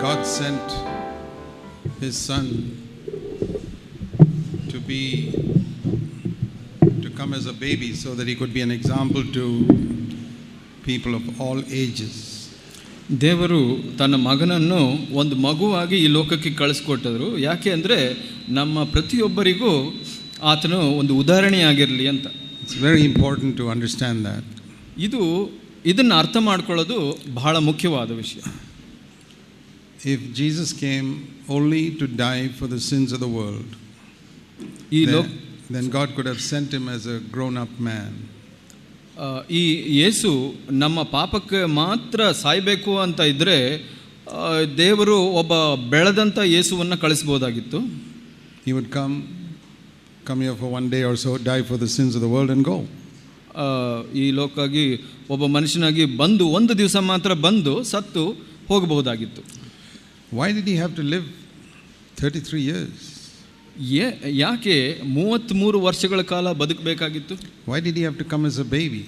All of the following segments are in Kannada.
God sent His Son to come as a baby so that He could be an example to people of all ages. ದೇವರು ತನ್ನ ಮಗನನ್ನು ಒಂದು ಮಗುವಾಗಿ ಈ ಲೋಕಕ್ಕೆ ಕಳಿಸ್ಕೊಟ್ಟಿದ್ರು. ಯಾಕೆ ಅಂದರೆ ನಮ್ಮ ಪ್ರತಿಯೊಬ್ಬರಿಗೂ ಆತನು ಒಂದು ಉದಾಹರಣೆಯಾಗಿರಲಿ ಅಂತ. It's very important to understand that. ಇದನ್ನು ಅರ್ಥ ಮಾಡ್ಕೊಳ್ಳೋದು ಬಹಳ ಮುಖ್ಯವಾದ ವಿಷಯ. If Jesus came only to die for the sins of the world, then God could have sent him as a grown-up man. ಈ ಯೇಸು ನಮ್ಮ ಪಾಪಕ್ಕೆ ಮಾತ್ರ ಸಾಯಬೇಕು ಅಂತ ಇದ್ದರೆ ದೇವರು ಒಬ್ಬ ಬೆಳೆದಂಥ ಯೇಸುವನ್ನು ಕಳಿಸ್ಬೋದಾಗಿತ್ತು. He would come here for one day or so, die for the sins of the world and go. ಈ ಲೋಕಾಗಿ ಒಬ್ಬ ಮನುಷ್ಯನಾಗಿ ಬಂದು ಒಂದು ದಿವಸ ಮಾತ್ರ ಬಂದು ಸತ್ತು ಹೋಗಬಹುದಾಗಿತ್ತು. Why did he have to live 33 years? ಯಾಕೆ 33 ವರ್ಷಗಳ ಕಾಲ ಬದುಕಬೇಕಾಗಿತ್ತು? Why did he have to come as a baby?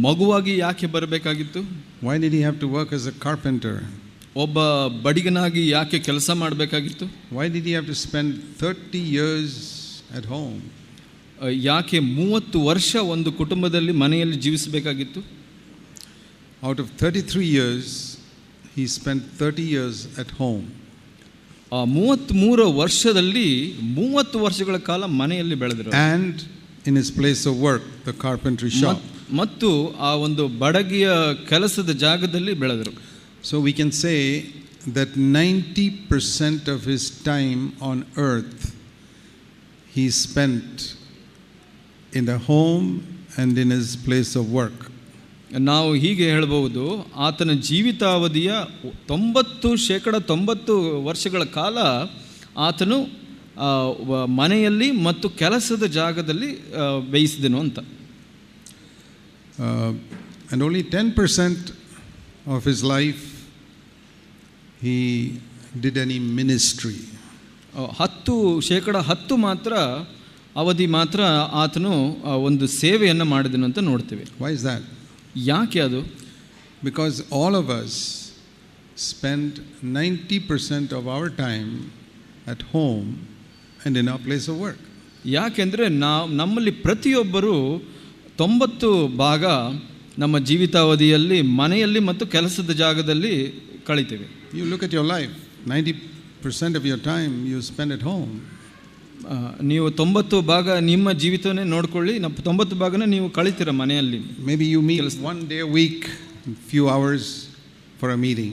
ಮಗುವಾಗಿ ಯಾಕೆ ಬರಬೇಕಾಗಿತ್ತು? Why did he have to work as a carpenter? ಒಬ್ಬ ಬಡಿಗನಾಗಿ ಯಾಕೆ ಕೆಲಸ ಮಾಡಬೇಕಾಗಿತ್ತು? Why did he have to spend 30 years at home? ಯಾಕೆ 30 ವರ್ಷ ಒಂದು ಕುಟುಂಬದಲ್ಲಿ ಮನೆಯಲ್ಲಿ ಜೀವಿಸಬೇಕಾಗಿತ್ತು? Out of 33 years, he spent 30 years at home. 33 ವರ್ಷದಲ್ಲಿ 30 ವರ್ಷಗಳ ಕಾಲ ಮನೆಯಲ್ಲಿ ಬೆಳೆದರು. And in his place of work, the carpentry shop. ಮತ್ತು ಆ ಒಂದು ಬಡಗಿಯ ಕೆಲಸದ ಜಾಗದಲ್ಲಿ ಬೆಳೆದರು. So we can say that 90% of his time on earth he spent in the home and in his place of work. ನಾವು ಹೀಗೆ ಹೇಳಬಹುದು, ಆತನ ಜೀವಿತಾವಧಿಯ 90% ವರ್ಷಗಳ ಕಾಲ ಆತನು ಮನೆಯಲ್ಲಿ ಮತ್ತು ಕೆಲಸದ ಜಾಗದಲ್ಲಿ ವ್ಯಯಿಸಿದನು ಅಂತ. And only 10% of his life he did any ministry. 10% ಮಾತ್ರ ಅವಧಿ ಮಾತ್ರ ಆತನು ಒಂದು ಸೇವೆಯನ್ನು ಮಾಡಿದನು ಅಂತ ನೋಡ್ತೇವೆ. Why is that? ಯಾಕೆ ಅದು? Because all of us spend 90% of our time at home and in our place of work. ಯಾಕೆಂದರೆ ನಮ್ಮಲ್ಲಿ ಪ್ರತಿಯೊಬ್ಬರು 90 ಭಾಗ ನಮ್ಮ ಜೀವಿತಾವಧಿಯಲ್ಲಿ ಮನೆಯಲ್ಲಿ ಮತ್ತು ಕೆಲಸದ ಜಾಗದಲ್ಲಿ ಕಳೀತೇವೆ. You look at your life, 90% of your time you spend at home. ನೀವು 90 ಭಾಗ ನಿಮ್ಮ ಜೀವಿತವನ್ನೇ ನೋಡ್ಕೊಳ್ಳಿ, 90 ಭಾಗನ ನೀವು ಕಳೀತೀರ ಮನೆಯಲ್ಲಿ. Maybe you meet one day a week, few hours for a meeting.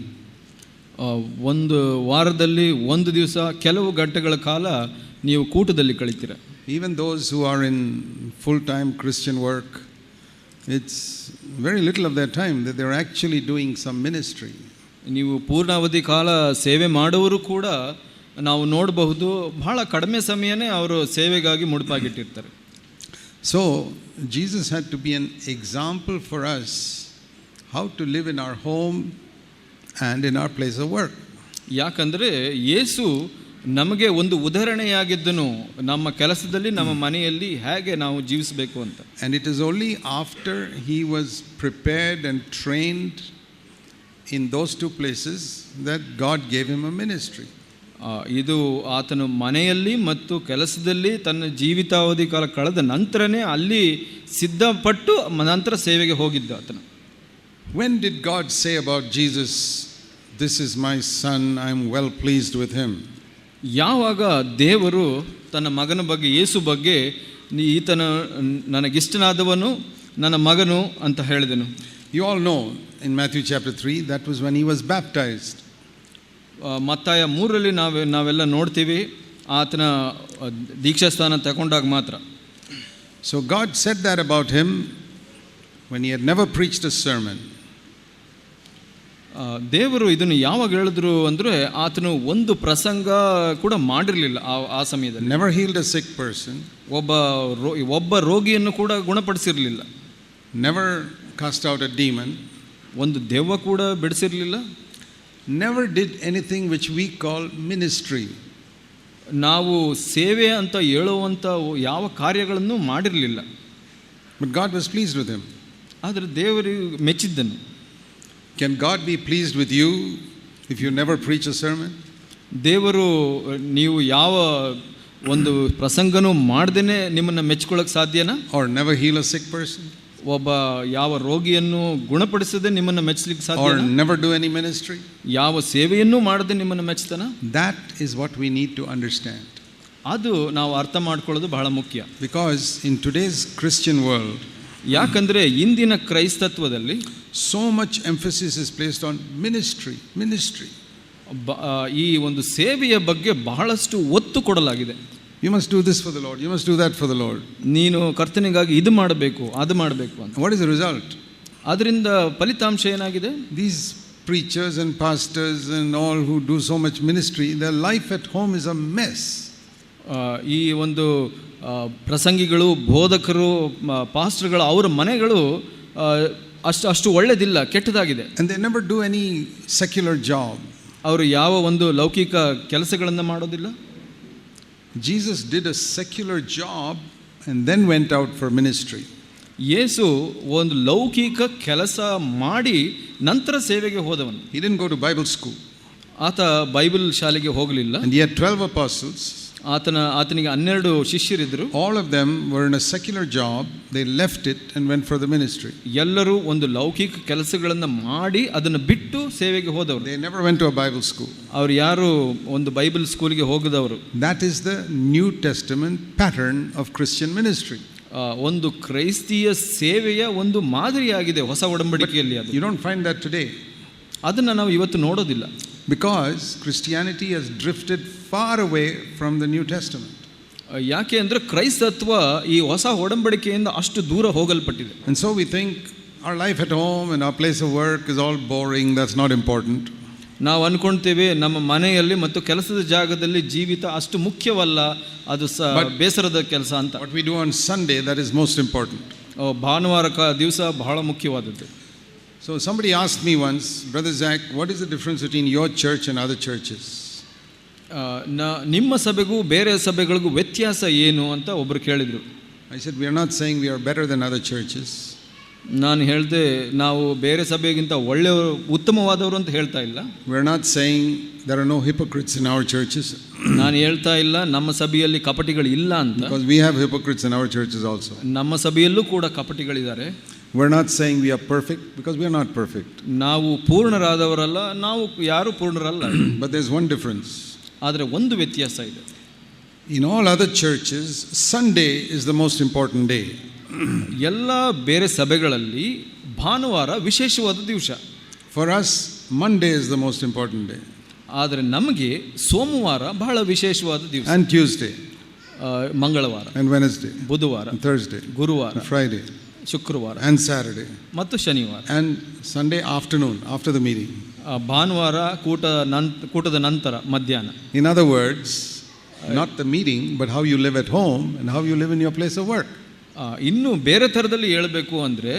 ಒಂದು ವಾರದಲ್ಲಿ ಒಂದು ದಿವಸ ಕೆಲವು ಗಂಟೆಗಳ ಕಾಲ ನೀವು ಕೂಟದಲ್ಲಿ ಕಳೀತೀರ. Even those who are in full-time Christian work, it's very little of their time that they're actually doing some ministry. ನೀವು ಪೂರ್ಣಾವಧಿ ಕಾಲ ಸೇವೆ ಮಾಡುವವರು ಕೂಡ ನಾವು ನೋಡಬಹುದು, ಬಹಳ ಕಡಿಮೆ ಸಮಯನೇ ಅವರು ಸೇವೆಗಾಗಿ ಮುಡುಪಾಗಿಟ್ಟಿರ್ತಾರೆ. So Jesus had to be an example for us how to live in our home and in our place of work. ಯಾಕಂದರೆ ಯೇಸು ನಮಗೆ ಒಂದು ಉದಾಹರಣೆಯಾಗಿದ್ದನು, ನಮ್ಮ ಕೆಲಸದಲ್ಲಿ ನಮ್ಮ ಮನೆಯಲ್ಲಿ ಹೇಗೆ ನಾವು ಜೀವಿಸಬೇಕು ಅಂತ. And it is only after he was prepared and trained in those two places that God gave him a ministry. ಇದು ಆತನು ಮನೆಯಲ್ಲಿ ಮತ್ತು ಕೆಲಸದಲ್ಲಿ ತನ್ನ ಜೀವಿತಾವಧಿ ಕಾಲ ಕಳೆದ ನಂತರನೇ ಅಲ್ಲಿ ಸಿದ್ಧಪಟ್ಟು ನಂತರ ಸೇವೆಗೆ ಹೋಗಿದ್ದ ಆತನು. When did God say about Jesus, "This is my son, I am well pleased with him"? ಯಾವಾಗ ದೇವರು ತನ್ನ ಮಗನ ಬಗ್ಗೆ, ಯೇಸು ಬಗ್ಗೆ, ಈತನ ನನಗಿಷ್ಟನಾದವನು ನನ್ನ ಮಗನು ಅಂತ ಹೇಳಿದನು. You all know in Matthew chapter 3, that was when he was baptized. ಮತ್ತಾಯ 3ರಲ್ಲಿ ನಾವೆಲ್ಲ ನೋಡ್ತೀವಿ, ಆತನ ದೀಕ್ಷಾಸ್ಥಾನ ತಗೊಂಡಾಗ ಮಾತ್ರ. So God said that about him when he had never preached a sermon. ದೇವರು ಇದನ್ನು ಯಾವಾಗ ಹೇಳಿದ್ರು ಅಂದರೆ ಆತನು ಒಂದು ಪ್ರಸಂಗ ಕೂಡ ಮಾಡಿರಲಿಲ್ಲ ಆ ಸಮಯದಲ್ಲಿ. Never healed a sick person. ಒಬ್ಬ ರೋಗಿಯನ್ನು ಕೂಡ ಗುಣಪಡಿಸಿರಲಿಲ್ಲ. Never cast out a demon. ಒಂದು ದೆವ್ವ ಕೂಡ ಬಿಡಿಸಿರಲಿಲ್ಲ. Never did anything which we call ministry. ನಾವು ಸೇವೆ ಅಂತ ಹೇಳುವಂಥ ಯಾವ ಕಾರ್ಯಗಳನ್ನು ಮಾಡಿರಲಿಲ್ಲ. But God was pleased with him. ಆದರೆ ದೇವರು ಮೆಚ್ಚಿದ್ದನು. Can God be pleased with you If you never preach a sermon, ದೇವರು ನೀವು ಯಾವ ಒಂದು ಪ್ರಸಂಗನೂ ಮಾಡ್ದೇನೆ ನಿಮ್ಮನ್ನು ಮೆಚ್ಕೊಳ್ಳೋಕೆ ಸಾಧ್ಯನಾ? or never heal a sick person, ಒಬ್ಬ ಯಾವ ರೋಗಿಯನ್ನು ಗುಣಪಡಿಸದೆ ನಿಮ್ಮನ್ನು ಮೆಚ್ಚಲಿಕ್ಕೆ or ಸಾಧ್ಯ? never do any ministry, ಯಾವ ಸೇವೆಯನ್ನೂ ಮಾಡದೆ ನಿಮ್ಮನ್ನು ಮೆಚ್ತಾನ? that is what we need to understand. ಅದು ನಾವು ಅರ್ಥ ಮಾಡ್ಕೊಳ್ಳೋದು ಬಹಳ ಮುಖ್ಯ. Because in today's Christian world, ಯಾಕಂದ್ರೆ ಇಂದಿನ ಕ್ರೈಸ್ತತ್ವದಲ್ಲಿ so much emphasis is placed on ministry. ಈ ಒಂದು ಸೇವೆಯ ಬಗ್ಗೆ ಬಹಳಷ್ಟು ಒತ್ತು ಕೊಡಲಾಗಿದೆ. You must do this for the Lord, you must do that for the Lord. ನೀನು ಕರ್ತನಿಗಾಗಿ ಇದು ಮಾಡಬೇಕು, ಅದು ಮಾಡಬೇಕು ಅಂತ. What is the result? ಅದರಿಂದ ಫಲಿತಾಂಶ ಏನಾಗಿದೆ? These preachers and pastors and all who do so much ministry, their life at home is a mess. ಈ ಒಂದು ಪ್ರಸಂಗಿಗಳು, ಬೋಧಕರು, ಪಾಸ್ಟರ್ಗಳು, ಅವರ ಮನೆಗಳು ಅಷ್ಟು ಒಳ್ಳೆದಿಲ್ಲ, ಕೆಟ್ಟದಾಗಿದೆ. And they never do any secular job. ಅವರು ಯಾವ ಒಂದು ಲೌಕಿಕ ಕೆಲಸಗಳನ್ನು ಮಾಡೋದಿಲ್ಲ. Jesus did a secular job and then went out for ministry. ಯೇಸು ಒಂದು ಲೌಕಿಕ ಕೆಲಸ ಮಾಡಿ ನಂತರ ಸೇವೆಗೆ ಹೋದವನು. He didn't go to Bible school. ಆತ ಬೈಬಲ್ ಶಾಲೆಗೆ ಹೋಗಲಿಲ್ಲ. And he had 12 apostles. ಆತನಿಗೆ 12 ಶಿಷ್ಯರಿದ್ದರು. All of them were in a secular job. They left it and went for the ministry. ಎಲ್ಲರೂ ಒಂದು ಲೌಕಿಕ ಕೆಲಸಗಳನ್ನು ಮಾಡಿ ಅದನ್ನು ಬಿಟ್ಟು ಸೇವೆಗೆ ಹೋದವರು. They never went to a Bible school. ಅವರು ಯಾರು ಒಂದು ಬೈಬಲ್ ಸ್ಕೂಲ್ಗೆ ಹೋಗದವರು. That is the New Testament pattern of Christian ministry. ಒಂದು ಕ್ರೈಸ್ತಿಯ ಸೇವೆಯ ಒಂದು ಮಾದರಿಯಾಗಿದೆ ಹೊಸ ಒಡಂಬಡಿಕೆಯಲ್ಲಿ ಅದು. You don't find that today. ಅದನ್ನು ನಾವು ಇವತ್ತು ನೋಡೋದಿಲ್ಲ. Because Christianity has drifted far away from the New Testament. ಯಾಕೆ ಅಂದರೆ ಕ್ರೈಸ್ತತ್ವ ಈ ಹೊಸ ಒಡಂಬಡಿಕೆಯಿಂದ ಅಷ್ಟು ದೂರ ಹೋಗಲ್ಪಟ್ಟಿದೆ. And so we think our life at home and our place of work is all boring, that's not important. ನಾವು ಅನ್ಕೊಳ್ತೇವೆ ನಮ್ಮ ಮನೆಯಲ್ಲಿ ಮತ್ತು ಕೆಲಸದ ಜಾಗದಲ್ಲಿ ಜೀವಿತ ಅಷ್ಟು ಮುಖ್ಯವಲ್ಲ, ಅದು ಬೇಸರದ ಕೆಲಸ ಅಂತ. What we do on Sunday, that is most important. ಭಾನುವಾರ ದಿವಸ ಬಹಳ ಮುಖ್ಯವಾದದ್ದು. So somebody asked me once, Brother Zach, what is the difference between your church and other churches? ನಿಮ್ಮ ಸಭೆಗೂ ಬೇರೆ ಸಭೆಗಳಿಗೂ ವ್ಯತ್ಯಾಸ ಏನು ಅಂತ ಒಬ್ಬರು ಕೇಳಿದರು. I said, we are not saying we are better than other churches. ನಾನು ಹೇಳಿದೆ, ನಾವು ಬೇರೆ ಸಭೆಗಿಂತ ಒಳ್ಳೆಯವರು, ಉತ್ತಮವಾದವರು ಅಂತ ಹೇಳ್ತಾ ಇಲ್ಲ. We are not saying there are no hypocrites in our churches. ನಾನು ಹೇಳ್ತಾ ಇಲ್ಲ ನಮ್ಮ ಸಭೆಯಲ್ಲಿ ಕಪಟಿಗಳು ಇಲ್ಲ ಅಂತ. Because we have hypocrites in our churches also. ನಮ್ಮ ಸಭೆಯಲ್ಲೂ ಕೂಡ ಕಪಟಿಗಳಿದ್ದಾರೆ. We are not saying we are perfect, because we are not perfect. ನಾವು ಪೂರ್ಣರಾದವರಲ್ಲ, ನಾವು ಯಾರು ಪೂರ್ಣರಲ್ಲ. But there is one difference. ಆದರೆ ಒಂದು ವ್ಯತ್ಯಾಸ ಇದೆ. In all other churches, Sunday is the most important day. ಎಲ್ಲ ಬೇರೆ ಸಭೆಗಳಲ್ಲಿ ಭಾನುವಾರ ವಿಶೇಷವಾದ ದಿವಸ. For us, Monday is the most important day. ಆದರೆ ನಮಗೆ ಸೋಮವಾರ ಬಹಳ ವಿಶೇಷವಾದ ದಿವಸ. And Tuesday. ಮಂಗಳವಾರ. And Wednesday. ಬುಧವಾರ. And Thursday. ಗುರುವಾರ. And Friday. ಶುಕ್ರವಾರ. And Saturday. ಮತ್ತು ಶನಿವಾರ. And Sunday afternoon, after the meeting. ಭಾನುವಾರ ಕೂಟದ ನಂತರ ಮಧ್ಯಾಹ್ನ. In other words, not the meeting, but how you live at home and how you live in your place of work. ಇನ್ನು ಬೇರೆ ಥರದಲ್ಲಿ ಹೇಳಬೇಕು ಅಂದರೆ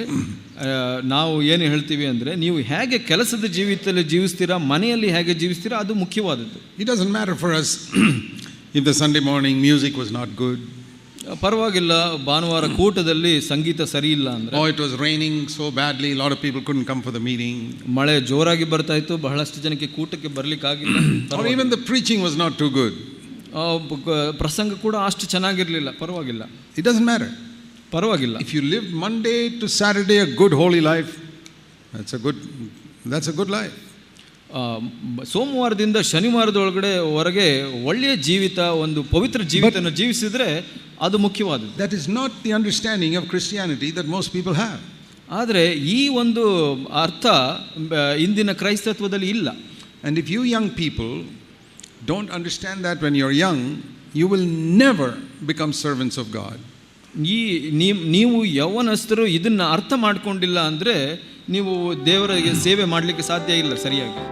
ನಾವು ಏನು ಹೇಳ್ತೀವಿ ಅಂದರೆ, ನೀವು ಹೇಗೆ ಕೆಲಸದ ಜೀವಿತದಲ್ಲಿ ಜೀವಿಸ್ತೀರಾ, ಮನೆಯಲ್ಲಿ ಹೇಗೆ ಜೀವಿಸ್ತೀರಾ, ಅದು ಮುಖ್ಯವಾದದ್ದು. It doesn't matter for us if the Sunday morning music was not good. ಪರವಾಗಿಲ್ಲ, ಭಾನುವಾರ ಕೂಟದಲ್ಲಿ ಸಂಗೀತ ಸರಿ ಇಲ್ಲ ಅಂದರೆ, or it was raining so badly a lot of people couldn't come for the meeting, ಮಳೆ ಜೋರಾಗಿ ಬರ್ತಾ ಇತ್ತು, ಬಹಳಷ್ಟು ಜನಕ್ಕೆ ಕೂಟಕ್ಕೆ ಬರಲಿಕ್ಕಾಗಿಲ್ಲ, or even the preaching was not too good, ಪ್ರಸಂಗ ಕೂಡ ಅಷ್ಟು ಚೆನ್ನಾಗಿರಲಿಲ್ಲ, ಪರವಾಗಿಲ್ಲ. It doesn't matter. ಪರವಾಗಿಲ್ಲ. If you live Monday to Saturday a good holy life, that's a good life. ಸೋಮವಾರದಿಂದ ಶನಿವಾರದೊಳಗಡೆ ಹೊರಗೆ ಒಳ್ಳೆಯ ಜೀವಿತ, ಒಂದು ಪವಿತ್ರ ಜೀವಿತವನ್ನು ಜೀವಿಸಿದ್ರೆ ಅದು ಮುಖ್ಯವಾದದ್ದು. That is not the understanding of Christianity that most people have. ಆದರೆ ಈ ಒಂದು ಅರ್ಥ ಇಂದಿನ ಕ್ರೈಸ್ತತ್ವದಲ್ಲಿ ಇಲ್ಲ. And if you young people don't understand that when you're young, you will never become servants of God. ನೀವು ಯೌವನಸ್ಥರು ಇದನ್ನು ಅರ್ಥ ಮಾಡ್ಕೊಂಡಿಲ್ಲ ಅಂದರೆ ನೀವು ದೇವರಿಗೆ ಸೇವೆ ಮಾಡಲಿಕ್ಕೆ ಸಾಧ್ಯ ಇಲ್ಲ ಸರಿಯಾಗಿ.